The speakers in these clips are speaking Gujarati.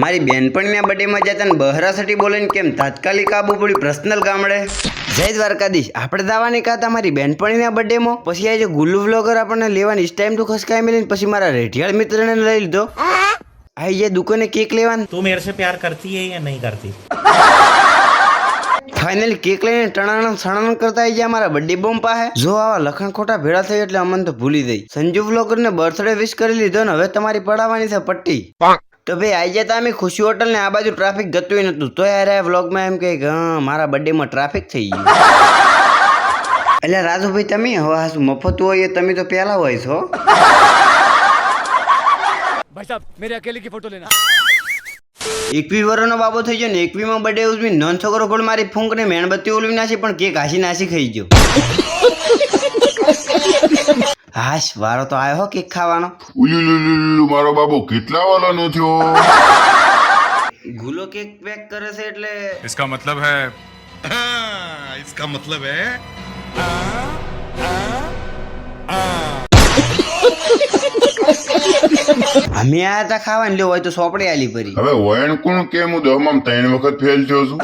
મારી બેનપણીના બર્થડેમાં જતા ને બહરાસટી બોલીને કેમ તાત્કાલિક આબુ પડી પર્સનલ ગામડે. જય દ્વારકાધીશ. આપણે દાવાની કાતા મારી બેનપણીના બર્થડેમાં પછી આજે ગુલ્લુ વ્લોગર આપણને લેવાની ઇસ ટાઈમ તો ખસકાઈ મેલીને પછી મારા રેઢિયાળ મિત્રને લઈ લીધો. આઈ જે દુકાને કેક લેવાનું. તું मेरे से प्यार करती है या नहीं करती? ફાઇનલી કેક લઈને ટણાણ સણાણ કરતા આવી ગયા મારા બર્થડે બોમ્બ પાસે. જો આવા લખણ ખોટા ભેળા થઈ એટલે અમને તો ભૂલી ગઈ. સંજુ વ્લોગર ને બર્થડે વિશ કરી લીધો ને હવે તમારી પડાવવાની છે પટ્ટી. તો ભાઈ આઈ જતા અમે ખુશી હોટલ ને આ બાજુ ટ્રાફિક ગતું નતું તો યાર આ વ્લોગમાં એમ કે મારા બર્થડે માં ટ્રાફિક થઈ ગયું. એટલે રાજુભાઈ તમે હવે આ શું મફત હોય એ તમે તો પેલા હોય છો. भाई साहब मेरे अकेले की फोटो लेना. 21 વર્ષનો બાબો થઈ ગયો ને 21માં બર્થડે ઉજવી નોન છોકરો ગોળ મારી ફૂંક ને મેણબત્તી ઓલવી નાખી પણ કેક હાસી નાસી ખાઈ ગયો. હાશ વારો તો આવ્યો કેક ખાવાનો. ઉલુલુલુલુ મારો બાબુ કેટલા વાલાનો થયો. ગુલો કેક પેક કરે છે એટલે इसका मतलब है इसका मतलब है અમે આયા તા ખાવા લ્યો હોય તો સોપડી આલી પરી. હવે વયન કોણ કેમ હું દહમાં 3 વખત ફેલ થયો છું.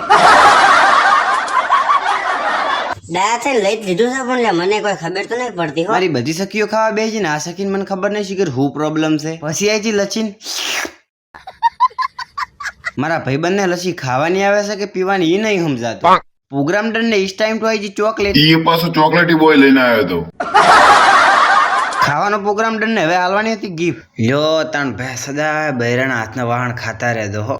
ડાયા થઈને લઈ જ લીધું છે પણ લે મને કોઈ ખબર તો નહીં પડતી હો. મારી બધી સખીઓ ખાવા બેસી ને આ સખીને મને ખબર નહીં શીખર હું પ્રોબ્લેમ છે. પછી આઈ લચીન મારા ભાઈબંધને લસી ખાવાની આવે છે કે પીવાની એ નહીં સમજાતું. પ્રોગ્રામ ડન ને ઇસ ટાઈમ તો આઈ ચોકલેટ. ઈ પાછો ચોકલેટી બોય લઈને આવ્યો હતો. ખાવાનો પ્રોગ્રામ ડન ને હવે હાલવાની હતી ગિફ્ટ. લ્યો તાણ ભે સદા બૈરાના હાથના વાહણ ખાતા રહેજો હો.